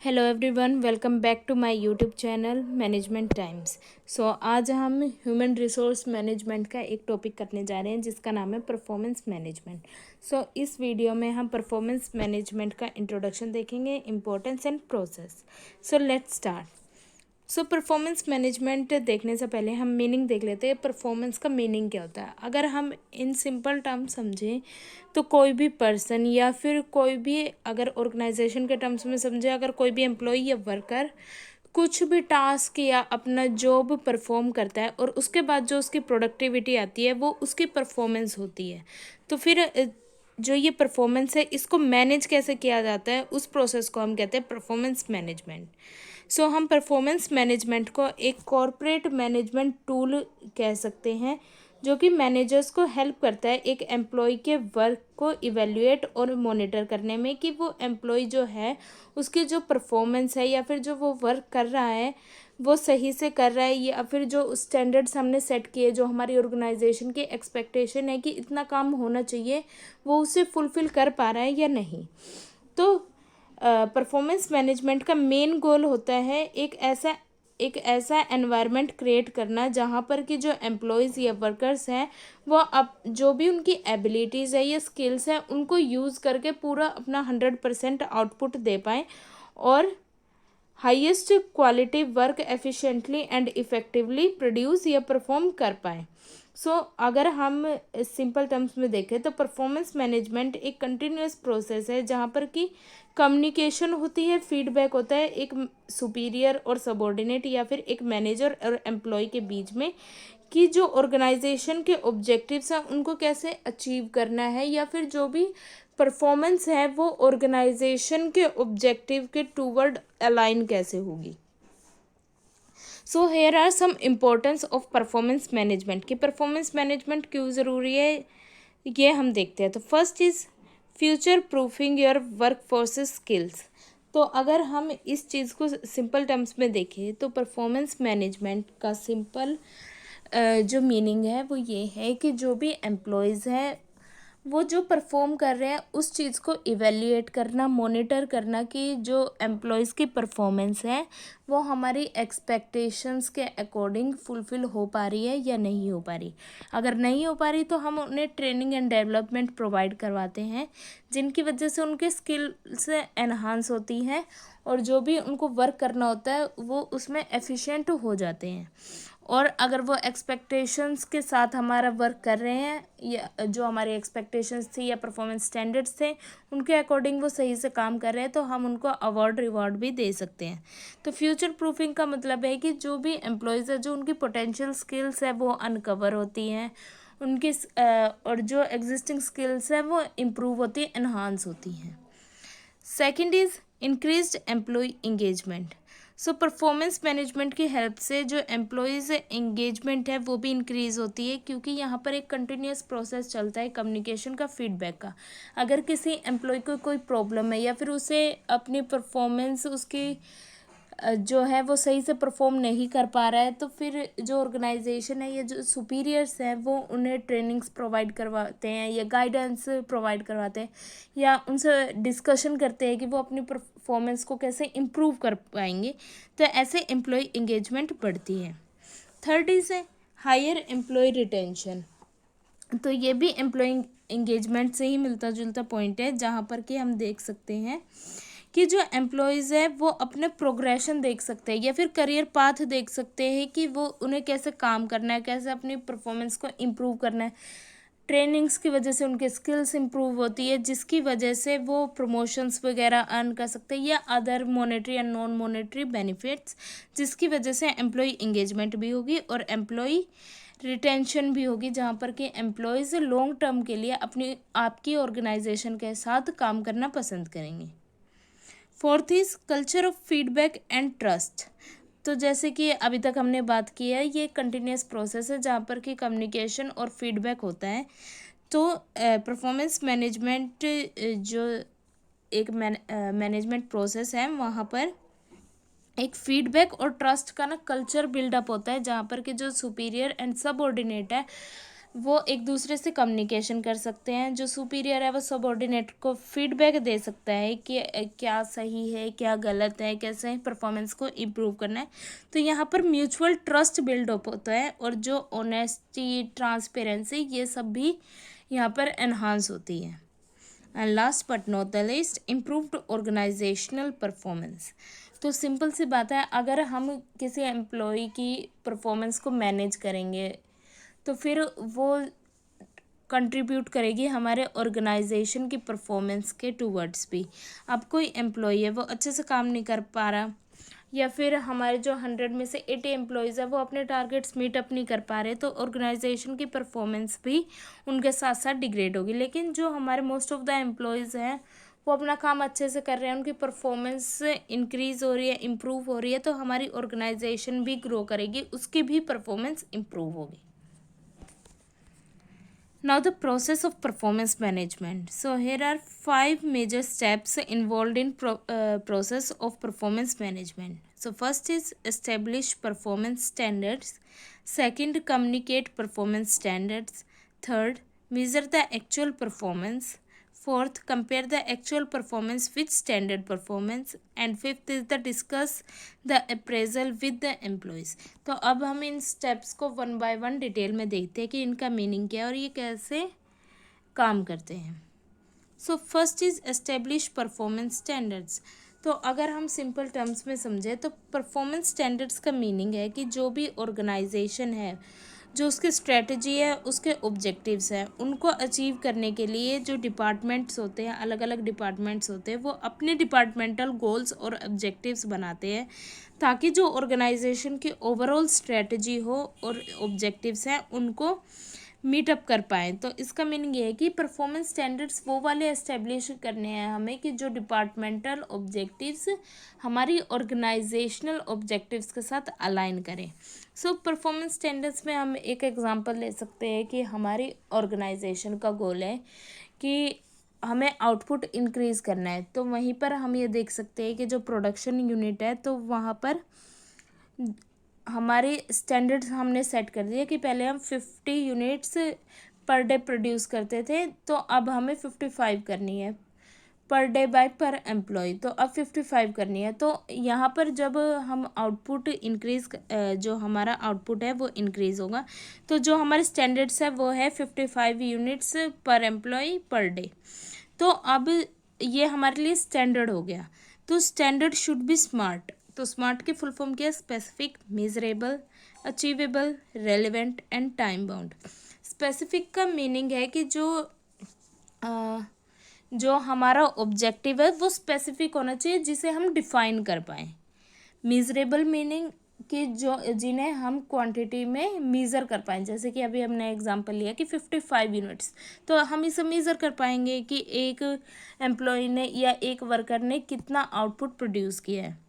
Hello everyone, welcome back to my YouTube channel management times. आज हम human resource management का एक topic करने जा रहे हैं जिसका नाम है परफॉर्मेंस मैनेजमेंट। इस वीडियो में हम परफॉर्मेंस मैनेजमेंट का इंट्रोडक्शन देखेंगे, importance and process. Let's start. Performance management देखने से पहले हम मीनिंग देख लेते हैं। परफॉर्मेंस का मीनिंग क्या होता है? अगर हम इन सिंपल टर्म समझें तो कोई भी पर्सन या फिर कोई भी, अगर ऑर्गेनाइजेशन के टर्म्स में समझे, अगर कोई भी एम्प्लॉय या वर्कर कुछ भी टास्क या अपना जॉब परफॉर्म करता है और उसके बाद जो उसकी प्रोडक्टिविटी आती है वो उसकी परफॉर्मेंस होती है। तो फिर जो ये परफॉर्मेंस है इसको मैनेज कैसे किया जाता है, उस प्रोसेस को हम कहते हैं परफॉर्मेंस मैनेजमेंट। हम परफॉर्मेंस मैनेजमेंट को एक कॉरपोरेट मैनेजमेंट टूल कह सकते हैं जो कि मैनेजर्स को हेल्प करता है एक एम्प्लॉय के वर्क को इवेल्युएट और मॉनिटर करने में कि वो एम्प्लॉय जो है उसकी जो परफॉर्मेंस है या फिर जो वो वर्क कर रहा है वो सही से कर रहा है, या फिर जो स्टैंडर्ड्स हमने सेट किए, जो हमारी ऑर्गेनाइजेशन की एक्सपेक्टेशन है कि इतना काम होना चाहिए, वो उसे फुलफ़िल कर पा रहा है या नहीं। तो परफॉर्मेंस मैनेजमेंट का मेन गोल होता है एक ऐसा एनवायरनमेंट क्रिएट करना जहाँ पर कि जो एम्प्लॉयज़ या वर्कर्स हैं वो अब जो भी उनकी एबिलिटीज़ है या स्किल्स हैं उनको यूज़ करके पूरा अपना 100% आउटपुट दे पाएँ और highest quality work efficiently and effectively produce या परफॉर्म कर पाएँ। अगर हम सिंपल टर्म्स में देखें तो परफॉर्मेंस मैनेजमेंट एक कंटिन्यूस प्रोसेस है जहाँ पर कि कम्युनिकेशन होती है, फीडबैक होता है एक सुपीरियर और सबॉर्डिनेट या फिर एक मैनेजर और एम्प्लॉय के बीच में, कि जो ऑर्गेनाइजेशन के ऑब्जेक्टिव्स हैं उनको कैसे अचीव करना है या फिर जो भी परफॉर्मेंस है वो ऑर्गेनाइजेशन के ऑब्जेक्टिव के टूवर्ड अलाइन कैसे होगी। Here are some importance of performance management. कि परफॉर्मेंस मैनेजमेंट क्यों ज़रूरी है ये हम देखते हैं। तो first is future proofing your workforce skills. तो अगर हम इस चीज़ को सिंपल टर्म्स में देखें तो परफॉर्मेंस मैनेजमेंट का सिंपल जो मीनिंग है वो ये है कि जो भी एम्प्लॉयज़ हैं वो जो परफॉर्म कर रहे हैं उस चीज़ को इवेल्युएट करना, मॉनिटर करना कि जो एम्प्लॉयज़ की परफॉर्मेंस है वो हमारी एक्सपेक्टेशंस के अकॉर्डिंग फुलफ़िल हो पा रही है या नहीं हो पा रही। अगर नहीं हो पा रही तो हम उन्हें ट्रेनिंग एंड डेवलपमेंट प्रोवाइड करवाते हैं जिनकी वजह से उनके स्किल्स एनहांस होती हैं और जो भी उनको वर्क करना होता है वो उसमें एफिशिएंट हो जाते हैं। और अगर वो एक्सपेक्टेशंस के साथ हमारा वर्क कर रहे हैं या जो हमारी एक्सपेक्टेशंस थी या परफॉर्मेंस स्टैंडर्ड्स थे उनके अकॉर्डिंग वो सही से काम कर रहे हैं तो हम उनको अवार्ड रिवॉर्ड भी दे सकते हैं। तो फ्यूचर प्रूफिंग का मतलब है कि जो भी एम्प्लॉयज़ है जो उनकी पोटेंशियल स्किल्स है वो अनकवर होती हैं, उनकी और जो एग्जिस्टिंग स्किल्स है वो इम्प्रूव होती है, इन्हांस होती हैं। Second is increased employee engagement. Performance management की हेल्प से जो एम्प्लॉयज़ इंगेजमेंट है वो भी इंक्रीज़ होती है क्योंकि यहाँ पर एक कंटिन्यूस प्रोसेस चलता है कम्युनिकेशन का, फीडबैक का। अगर किसी एम्प्लॉय को कोई प्रॉब्लम है या फिर उसे अपनी परफॉर्मेंस उसकी जो है वो सही से परफॉर्म नहीं कर पा रहा है तो फिर जो ऑर्गेनाइजेशन है या जो सुपीरियर्स हैं वो उन्हें ट्रेनिंग्स प्रोवाइड करवाते हैं या गाइडेंस प्रोवाइड करवाते हैं या उनसे डिस्कशन करते हैं कि वो अपनी परफॉर्मेंस को कैसे इम्प्रूव कर पाएंगे। तो ऐसे एम्प्लॉय इंगेजमेंट बढ़ती है। Third is higher employee retention. तो ये भी एम्प्लॉय इंगेजमेंट से ही मिलता जुलता पॉइंट है जहाँ पर कि हम देख सकते हैं कि जो एम्प्लॉयज़ है वो अपने प्रोग्रेशन देख सकते हैं या फिर करियर पाथ देख सकते हैं कि वो उन्हें कैसे काम करना है, कैसे अपनी परफॉर्मेंस को इम्प्रूव करना है। ट्रेनिंग्स की वजह से उनके स्किल्स इम्प्रूव होती है जिसकी वजह से वो प्रमोशंस वगैरह अर्न कर सकते हैं या other monetary and non monetary benefits, जिसकी वजह से एम्प्लॉय इंगेजमेंट भी होगी और एम्प्लॉय रिटेंशन भी होगी जहाँ पर कि एम्प्लॉयज़ लॉन्ग टर्म के लिए अपनी आपकी ऑर्गेनाइजेशन के साथ काम करना पसंद करेंगे। Fourth is culture of feedback and trust. तो जैसे कि अभी तक हमने बात की है ये कंटिन्यूस प्रोसेस है जहाँ पर कि कम्युनिकेशन और फीडबैक होता है। तो परफॉर्मेंस मैनेजमेंट जो एक मैनेजमेंट प्रोसेस है वहाँ पर एक फीडबैक और ट्रस्ट का ना कल्चर बिल्डअप होता है जहाँ पर कि जो सुपीरियर एंड सबऑर्डिनेट है वो एक दूसरे से कम्युनिकेशन कर सकते हैं। जो सुपीरियर है वो सबऑर्डिनेट को फीडबैक दे सकता है कि क्या सही है, क्या गलत है, कैसे परफॉर्मेंस को इम्प्रूव करना है। तो यहाँ पर म्यूचुअल ट्रस्ट बिल्ड अप होता है और जो ऑनेस्टी, ट्रांसपेरेंसी, ये सब भी यहाँ पर एनहांस होती है। And last but not the least, improved organisational performance. तो सिंपल सी बात है, अगर हम किसी एम्प्लॉय की परफॉर्मेंस को मैनेज करेंगे तो फिर वो कंट्रीब्यूट करेगी हमारे ऑर्गेनाइजेशन की परफॉर्मेंस के टूवर्ड्स भी। अब कोई एम्प्लॉय है वो अच्छे से काम नहीं कर पा रहा, या फिर हमारे जो 100 में से 80 एम्प्लॉयज़ है वो अपने टारगेट्स मीट अप नहीं कर पा रहे, तो ऑर्गेनाइजेशन की परफॉर्मेंस भी उनके साथ साथ डिग्रेड होगी। लेकिन जो हमारे मोस्ट ऑफ द एम्प्लॉयज़ हैं वो अपना काम अच्छे से कर रहे हैं, उनकी परफॉर्मेंस इंक्रीज़ हो रही है, इम्प्रूव हो रही है, तो हमारी ऑर्गेनाइजेशन भी ग्रो करेगी, उसकी भी परफॉर्मेंस इम्प्रूव होगी। Now the process of performance management. So here are 5 major steps involved in process of performance management. So first is establish performance standards. Second, communicate performance standards. Third, measure the actual performance. Fourth, compare the actual performance with standard performance. And fifth is the discuss the appraisal with the employees. तो अब हम इन steps को one by one detail में देखते हैं कि इनका meaning क्या है और ये कैसे काम करते हैं। So first is establish performance standards. तो अगर हम सिंपल टर्म्स में समझें तो परफॉर्मेंस स्टैंडर्ड्स का मीनिंग है कि जो भी ऑर्गेनाइजेशन है, जो उसकी स्ट्रेटजी है, उसके ऑब्जेक्टिव्स हैं, उनको अचीव करने के लिए जो डिपार्टमेंट्स होते हैं, अलग अलग डिपार्टमेंट्स होते हैं, वो अपने डिपार्टमेंटल गोल्स और ऑब्जेक्टिव्स बनाते हैं ताकि जो ऑर्गेनाइजेशन की ओवरऑल स्ट्रेटजी हो और ऑब्जेक्टिव्स हैं उनको मीटअप कर पाएँ। तो इसका मीनिंग ये है कि परफॉर्मेंस स्टैंडर्ड्स वो वाले एस्टेब्लिश करने हैं हमें कि जो डिपार्टमेंटल ऑब्जेक्टिव्स हमारी ऑर्गेनाइजेशनल ऑब्जेक्टिव्स के साथ अलाइन करें। सो परफॉर्मेंस स्टैंडर्ड्स में हम एक एग्जांपल ले सकते हैं कि हमारी ऑर्गेनाइजेशन का गोल है कि हमें आउटपुट इंक्रीज़ करना है, तो वहीं पर हम ये देख सकते हैं कि जो प्रोडक्शन यूनिट है तो वहाँ पर हमारे स्टैंडर्ड्स हमने सेट कर दिए कि पहले हम 50 यूनिट्स पर डे प्रोड्यूस करते थे, तो अब हमें 55 करनी है पर डे बाय पर एम्प्लॉय, तो अब 55 करनी है। तो यहाँ पर जब हम आउटपुट इंक्रीज़, जो हमारा आउटपुट है वो इंक्रीज़ होगा, तो जो हमारे स्टैंडर्ड्स है वो है 55 यूनिट्स पर एम्प्लॉय पर डे। तो अब ये हमारे लिए स्टैंडर्ड हो गया। तो स्टैंडर्ड शुड बी स्मार्ट। तो स्मार्ट की फुल फॉर्म क्या है? Specific, measurable, achievable, relevant and time bound. Specific का मीनिंग है कि जो हमारा ऑब्जेक्टिव है वो स्पेसिफिक होना चाहिए जिसे हम डिफाइन कर पाएँ। मेजरेबल मीनिंग कि जो जिन्हें हम क्वांटिटी में मीज़र कर पाएँ, जैसे कि अभी हमने एग्जांपल लिया कि 55 यूनिट्स, तो हम इसे मीज़र कर पाएंगे कि एक एम्प्लॉय ने या एक वर्कर ने कितना आउटपुट प्रोड्यूस किया है।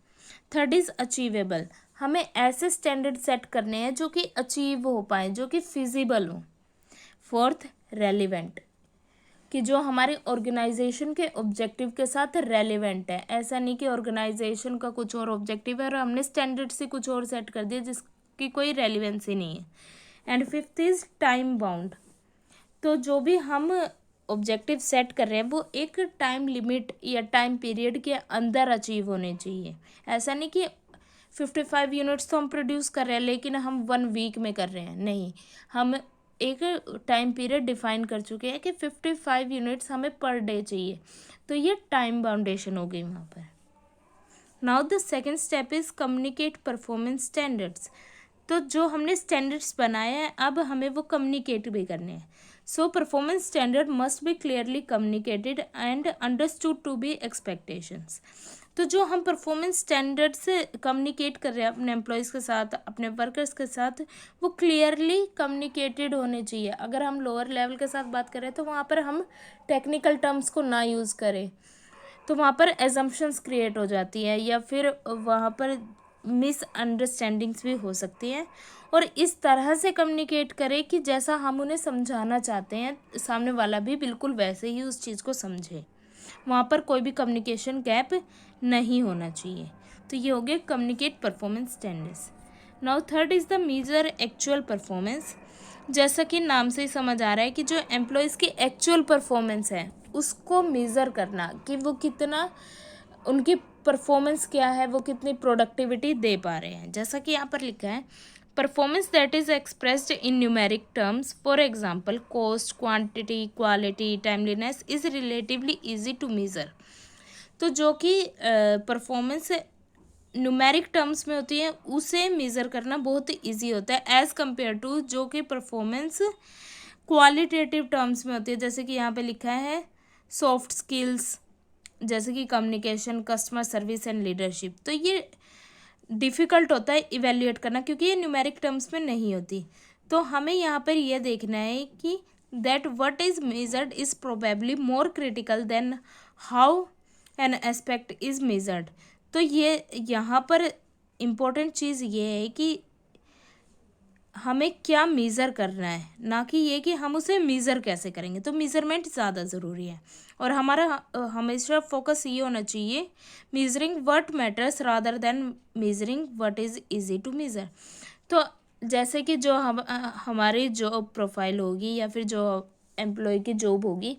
Third is achievable. हमें ऐसे स्टैंडर्ड सेट करने हैं जो कि अचीव हो पाए, जो कि फिजिबल हो। फोर्थ, रेलिवेंट, कि जो हमारे ऑर्गेनाइजेशन के ऑब्जेक्टिव के साथ रेलिवेंट है। ऐसा नहीं कि ऑर्गेनाइजेशन का कुछ और ऑब्जेक्टिव है और हमने स्टैंडर्ड से कुछ और सेट कर दिया जिसकी कोई रेलिवेंसी नहीं है। And fifth is time bound. तो जो भी हम ऑब्जेक्टिव सेट कर रहे हैं वो एक टाइम लिमिट या टाइम पीरियड के अंदर अचीव होने चाहिए। ऐसा नहीं कि 55 यूनिट्स तो हम प्रोड्यूस कर रहे हैं लेकिन हम 1 वीक में कर रहे हैं, नहीं, हम एक टाइम पीरियड डिफाइन कर चुके हैं कि 55 यूनिट्स हमें पर डे चाहिए, तो ये टाइम बाउंडेशन हो गई वहाँ पर। Now the second step is communicate performance standards. तो जो हमने स्टैंडर्ड्स बनाए हैं अब हमें वो कम्युनिकेट भी करने हैं। So performance standard must be clearly communicated and understood to be expectations. तो जो हम परफॉर्मेंस स्टैंडर्ड से कम्युनिकेट कर रहे हैं अपने एम्प्लॉयज़ के साथ, अपने वर्कर्स के साथ, वो क्लियरली कम्युनिकेटेड होने चाहिए। अगर हम लोअर लेवल के साथ बात करें तो वहाँ पर हम टेक्निकल टर्म्स को ना यूज़ करें, तो वहाँ पर एजम्पशंस क्रिएट हो जाती है या फिर वहाँ पर मिसअंडरस्टैंडिंग्स भी हो सकती हैं। और इस तरह से कम्युनिकेट करें कि जैसा हम उन्हें समझाना चाहते हैं सामने वाला भी बिल्कुल वैसे ही उस चीज़ को समझे। वहाँ पर कोई भी कम्युनिकेशन गैप नहीं होना चाहिए। तो ये हो गया communicate performance standards. Now third is the measure actual performance. जैसा कि नाम से ही समझ आ रहा है कि जो एम्प्लॉयज़ की एक्चुअल परफॉर्मेंस है उसको मेज़र करना कि वो कितना, उनकी परफॉर्मेंस क्या है, वो कितनी प्रोडक्टिविटी दे पा रहे हैं। जैसा कि यहाँ पर लिखा है, performance that is expressed in numeric terms, for example cost, quantity, quality, timeliness is relatively easy to measure. तो जो कि परफॉर्मेंस न्यूमेरिक टर्म्स में होती है उसे मेज़र करना बहुत ईजी होता है एज़ कम्पेयर टू जो कि परफॉर्मेंस क्वालिटेटिव टर्म्स में होती है। जैसे कि यहाँ पे लिखा है सॉफ्ट स्किल्स, जैसे कि communication, customer service and leadership. तो ये डिफ़िकल्ट होता है इवेल्युएट करना क्योंकि ये न्यूमेरिक टर्म्स में नहीं होती। तो हमें यहाँ पर यह देखना है कि that what is measured is probably more critical than how an aspect is measured. तो ये यहाँ पर इम्पोर्टेंट चीज़ ये है कि हमें क्या मेज़र करना है, ना कि ये कि हम उसे मेज़र कैसे करेंगे। तो मेज़रमेंट ज़्यादा ज़रूरी है और हमारा हमेशा फोकस ये होना चाहिए measuring what matters rather than measuring what is easy to measure. तो जैसे कि जो हमारी जॉब प्रोफाइल होगी या फिर जो एम्प्लॉय की जॉब होगी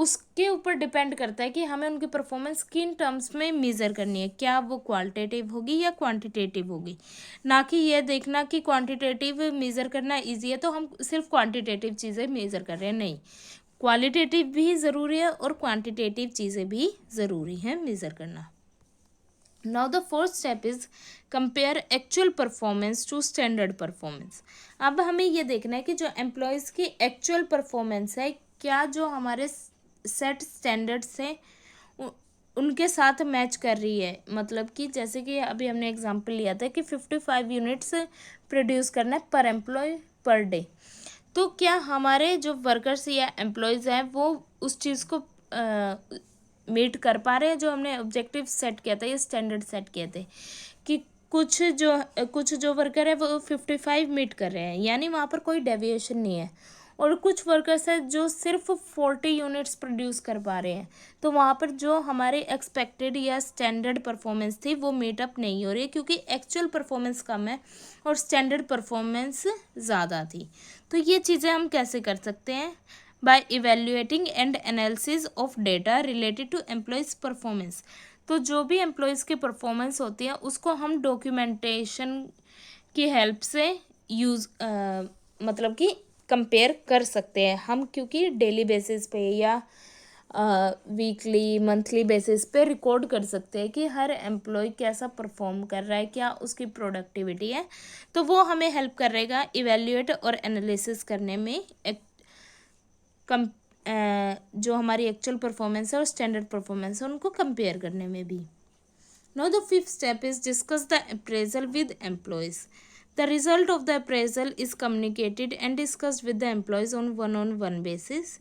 उसके ऊपर डिपेंड करता है कि हमें उनकी परफॉर्मेंस किन टर्म्स में मेज़र करनी है, क्या वो क्वालिटेटिव होगी या क्वांटिटेटिव होगी। ना कि ये देखना कि क्वांटिटेटिव मेज़र करना इजी है तो हम सिर्फ क्वांटिटेटिव चीज़ें मेज़र कर रहे हैं, नहीं, क्वालिटेटिव भी ज़रूरी है और क्वांटिटेटिव चीज़ें भी ज़रूरी हैं मेज़र करना। Now the fourth step is compare actual performance to standard performance. अब हमें ये देखना है कि जो एम्प्लॉयज़ की एक्चुअल परफॉर्मेंस है क्या जो हमारे सेट स्टैंडर्ड्स हैं उनके साथ मैच कर रही है। मतलब कि जैसे कि अभी हमने एग्जांपल लिया था कि 55 यूनिट्स प्रोड्यूस करना है पर एम्प्लॉय पर डे। तो क्या हमारे जो वर्कर्स या एम्प्लॉयज़ हैं वो उस चीज़ को मीट कर पा रहे हैं जो हमने ऑब्जेक्टिव सेट किया था या स्टैंडर्ड सेट किए थे। कि कुछ जो वर्कर है वो 55 मीट कर रहे हैं यानी वहाँ पर कोई डेविएशन नहीं है, और कुछ वर्कर्स है जो सिर्फ 40 यूनिट्स प्रोड्यूस कर पा रहे हैं। तो वहाँ पर जो हमारे एक्सपेक्टेड या स्टैंडर्ड परफॉर्मेंस थी वो मीटअप नहीं हो रही है क्योंकि एक्चुअल परफॉर्मेंस कम है और स्टैंडर्ड परफॉर्मेंस ज़्यादा थी। तो ये चीज़ें हम कैसे कर सकते हैं, by evaluating and analysis of data related to employees performance. तो जो भी एम्प्लॉयज़ की परफॉर्मेंस होती है उसको हम डॉक्यूमेंटेशन की हेल्प से मतलब कि कंपेयर कर सकते हैं हम, क्योंकि डेली बेसिस पे या वीकली मंथली बेसिस पे रिकॉर्ड कर सकते हैं कि हर एम्प्लॉय कैसा परफॉर्म कर रहा है, क्या उसकी प्रोडक्टिविटी है। तो वो हमें हेल्प करेगा इवेल्युएट और एनालिसिस करने में कम जो हमारी एक्चुअल परफॉर्मेंस है और स्टैंडर्ड परफॉर्मेंस है उनको कंपेयर करने में भी। Now the fifth step is discuss the appraisal with employees. The result of the appraisal is communicated and discussed with the employees on one basis.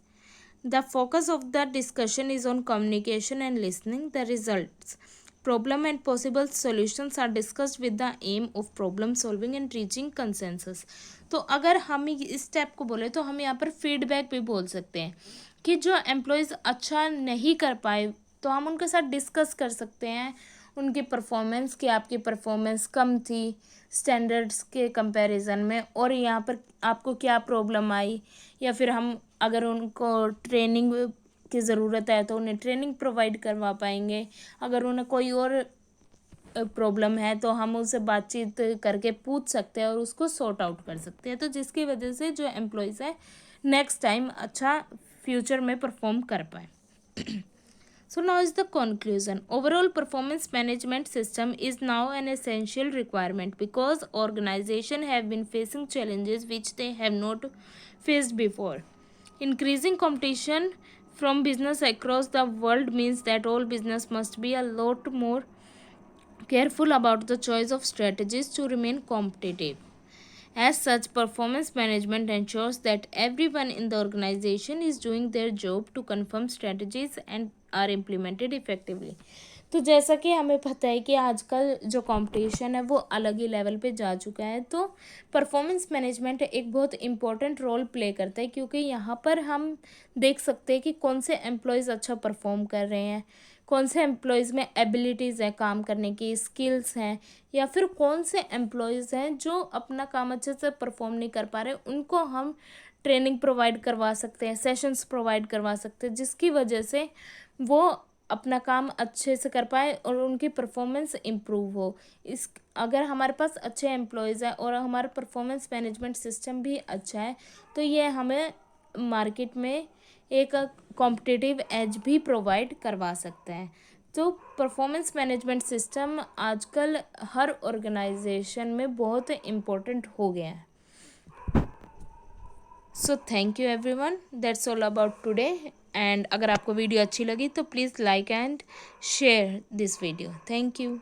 The focus of the discussion is on communication and listening. The results, problem and possible solutions are discussed with the aim of problem solving and reaching consensus. तो अगर हम इस step को बोले तो हम यहाँ पर फीडबैक भी बोल सकते हैं कि जो एम्प्लॉयज़ अच्छा नहीं कर पाए तो हम उनके साथ डिस्कस कर सकते हैं उनकी परफॉर्मेंस की, आपकी परफॉर्मेंस कम थी स्टैंडर्ड्स के कंपैरिजन में और यहाँ पर आपको क्या प्रॉब्लम आई, या फिर हम अगर उनको ट्रेनिंग की ज़रूरत है तो उन्हें ट्रेनिंग प्रोवाइड करवा पाएंगे। अगर उन्हें कोई और प्रॉब्लम है तो हम उससे बातचीत करके पूछ सकते हैं और उसको सॉर्ट आउट कर सकते हैं, तो जिसकी वजह से जो एम्प्लॉयज़ है नेक्स्ट टाइम अच्छा फ्यूचर में परफॉर्म कर पाए। So now is the conclusion. Overall performance management system is now an essential requirement because organizations have been facing challenges which they have not faced before. Increasing competition from business across the world means that all business must be a lot more careful about the choice of strategies to remain competitive. As such, performance management ensures that everyone in the organization is doing their job to confirm strategies and are implemented effectively. तो जैसा कि हमें पता है कि आजकल जो competition है वो अलग ही लेवल पे जा चुका है, तो परफॉर्मेंस मैनेजमेंट एक बहुत इम्पोर्टेंट रोल प्ले करता है क्योंकि यहाँ पर हम देख सकते हैं कि कौन से एम्प्लॉयज़ अच्छा परफॉर्म कर रहे हैं, कौन से एम्प्लॉयज़ में एबिलिटीज़ हैं काम करने की, स्किल्स हैं, या फिर कौन से एम्प्लॉयज़ हैं जो अपना काम अच्छे से परफॉर्म नहीं कर पा रहे, उनको हम ट्रेनिंग प्रोवाइड करवा सकते हैं, सेशंस प्रोवाइड करवा सकते हैं, जिसकी वजह से वो अपना काम अच्छे से कर पाए और उनकी परफॉर्मेंस इम्प्रूव हो। इस अगर हमारे पास अच्छे एम्प्लॉयज़ हैं और हमारा परफॉर्मेंस मैनेजमेंट सिस्टम भी अच्छा है, तो ये हमें मार्केट में एक कॉम्पिटिटिव एज भी प्रोवाइड करवा सकता है। तो परफॉर्मेंस मैनेजमेंट सिस्टम आजकल हर ऑर्गेनाइजेशन में बहुत इम्पोर्टेंट हो गया है। So thank you everyone, that's all about today. And अगर आपको वीडियो अच्छी लगी तो please like and share this video. Thank you.